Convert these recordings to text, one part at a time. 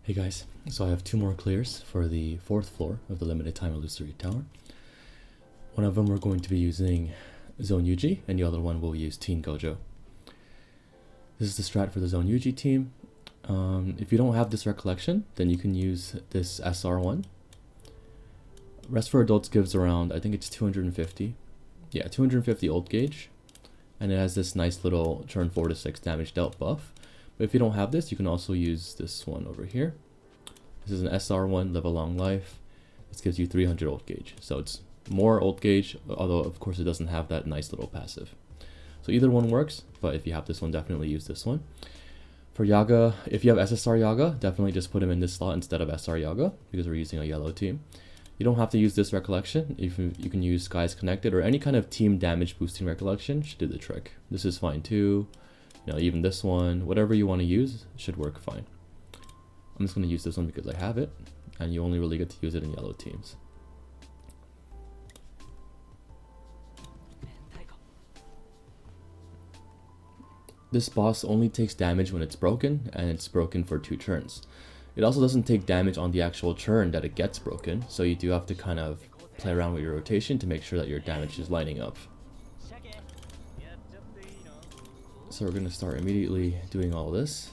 Hey guys, so I have two more clears for the 4th floor of the limited time illusory tower. One of them we're going to be using Zone Yuji, and the other one we'll use Teen Gojo. This is the strat for the Zone Yuji team. If you don't have this recollection, then you can use this SR1. Rest for Adults gives around, I think it's 250. Yeah, 250 ult gauge. And it has this nice little turn 4 to 6 damage dealt buff. But if you don't have this, you can also use this one over here. This is an SR1, Live a Long Life. This gives you 300 ult gauge. So it's more ult gauge, although of course it doesn't have that nice little passive. So either one works, but if you have this one, definitely use this one. For Yaga, if you have SSR Yaga, definitely just put him in this slot instead of SR Yaga, because we're using a yellow team. You don't have to use this recollection. If you can use Skies Connected or any kind of team damage boosting recollection should do the trick. This is fine too. You know, even this one, whatever you want to use should work fine. I'm just going to use this one because I have it, and you only really get to use it in yellow teams. This boss only takes damage when it's broken, and it's broken for 2 turns. It also doesn't take damage on the actual turn that it gets broken, so you do have to kind of play around with your rotation to make sure that your damage is lining up. So we're going to start immediately doing all this.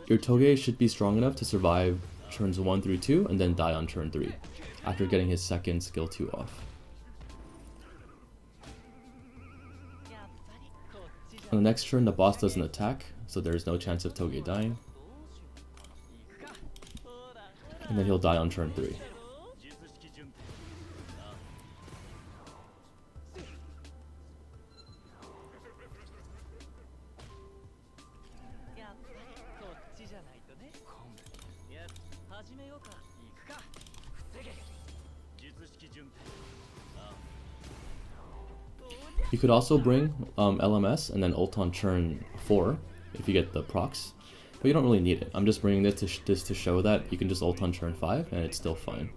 Your Toge should be strong enough to survive turns 1 through 2 and then die on turn 3 after getting his second skill 2 off. On the next turn, the boss doesn't attack, so there's no chance of Toge dying. And then he'll die on turn 3. You could also bring LMS and then ult on turn 4 if you get the procs, but you don't really need it. I'm just bringing this to show that you can just ult on turn 5 and it's still fine.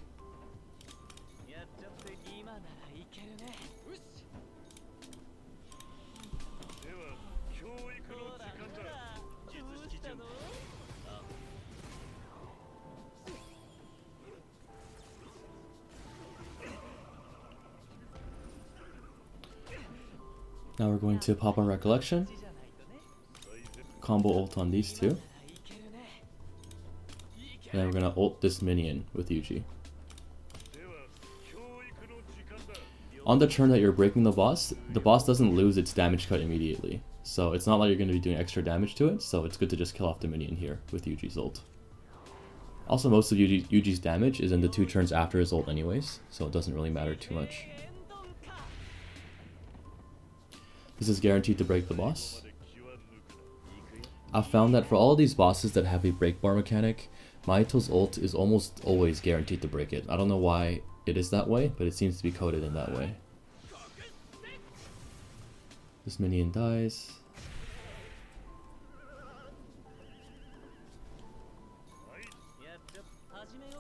Now we're going to pop our recollection, combo ult on these two, and then we're going to ult this minion with Yuji. On the turn that you're breaking the boss doesn't lose its damage cut immediately, so it's not like you're going to be doing extra damage to it, so it's good to just kill off the minion here with Yuji's ult. Also, most of Yuji's damage is in the 2 turns after his ult anyways, so it doesn't really matter too much. This is guaranteed to break the boss. I've found that for all of these bosses that have a break bar mechanic, Mahito's ult is almost always guaranteed to break it. I don't know why it is that way, but it seems to be coded in that way. This minion dies.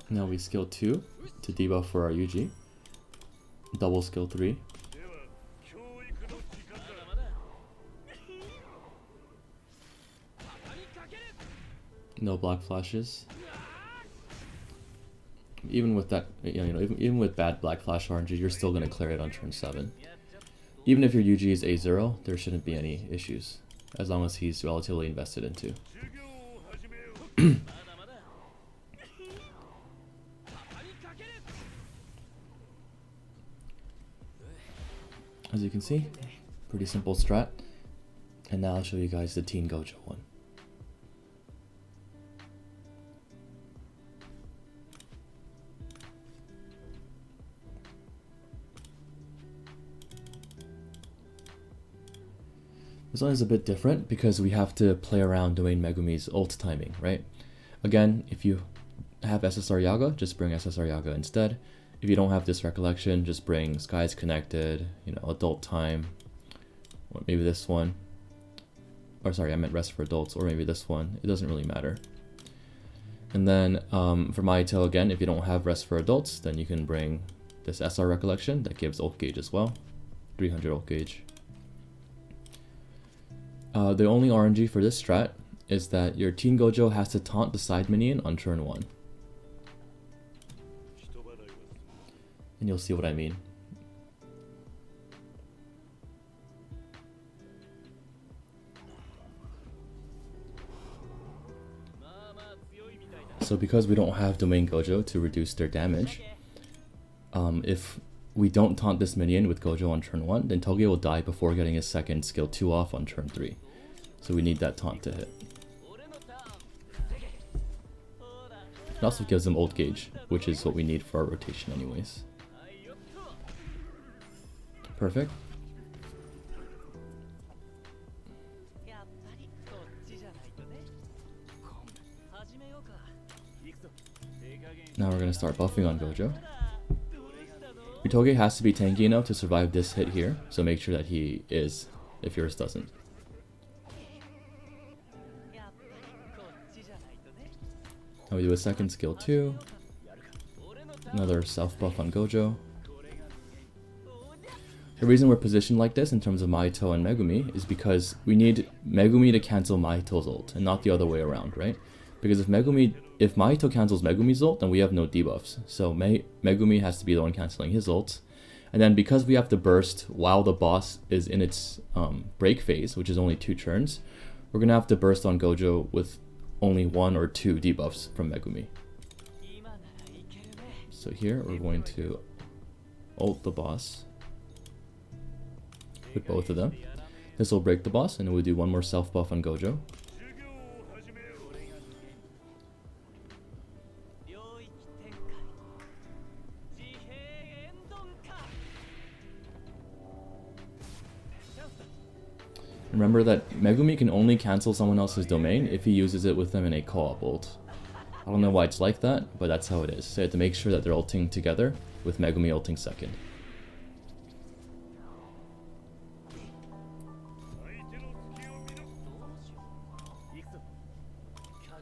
Now we skill 2 to debuff for our Yuji. Double skill 3. No black flashes. Even with that, even with bad black flash RNG, you're still gonna clear it on turn 7. Even if your Yuji is A0, there shouldn't be any issues, as long as he's relatively invested into. As you can see, pretty simple strat. And now I'll show you guys the Teen Gojo one. This one is a bit different because we have to play around doing Megumi's ult timing, right? Again, if you have SSR Yaga, just bring SSR Yaga instead. If you don't have this recollection, just bring Skies Connected, adult time, or maybe this one. Or sorry, I meant Rest for Adults, or maybe this one. It doesn't really matter. And then for Mahito, again, if you don't have Rest for Adults, then you can bring this SR recollection that gives ult gauge as well, 300 ult gauge. The only RNG for this strat is that your Teen Gojo has to taunt the side minion on turn 1. And you'll see what I mean. So because we don't have Domain Gojo to reduce their damage, if we don't taunt this minion with Gojo on turn 1, then Toge will die before getting his second skill 2 off on turn 3. So we need that taunt to hit. It also gives them ult gauge, which is what we need for our rotation anyways. Perfect. Now we're going to start buffing on Gojo. Your Toge has to be tanky enough to survive this hit here, so make sure that he is, if yours doesn't. Now we do a second skill 2. Another self buff on Gojo. The reason we're positioned like this in terms of Mahito and Megumi is because we need Megumi to cancel Mahito's ult and not the other way around, right? Because if Mahito cancels Megumi's ult, then we have no debuffs. So Megumi has to be the one canceling his ult. And then because we have to burst while the boss is in its break phase, which is only 2 turns, we're going to have to burst on Gojo with only 1 or 2 debuffs from Megumi. So here we're going to ult the boss with both of them. This will break the boss, and we'll do one more self buff on Gojo. Remember that Megumi can only cancel someone else's domain if he uses it with them in a co-op ult. I don't know why it's like that, but that's how it is. So you have to make sure that they're ulting together with Megumi ulting second.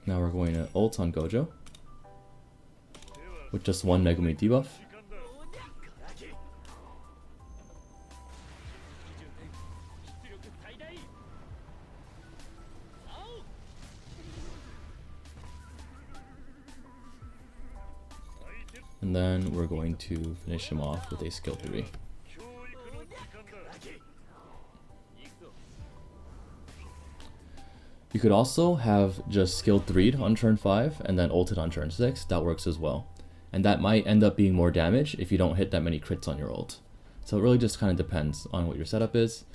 Now we're going to ult on Gojo with just 1 Megumi debuff. And then we're going to finish him off with a skill 3. You could also have just skill 3'd on turn 5 and then ulted on turn 6. That works as well. And that might end up being more damage if you don't hit that many crits on your ult. So it really just kind of depends on what your setup is.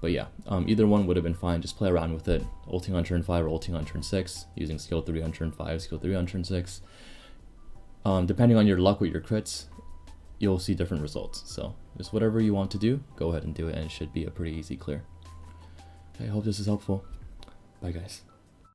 But yeah, either one would have been fine. Just play around with it. Ulting on turn 5 or ulting on turn 6. Using skill 3 on turn 5, skill 3 on turn 6. Depending on your luck with your crits, you'll see different results. So just whatever you want to do, go ahead and do it, and it should be a pretty easy clear. Okay, I hope this is helpful. Bye guys.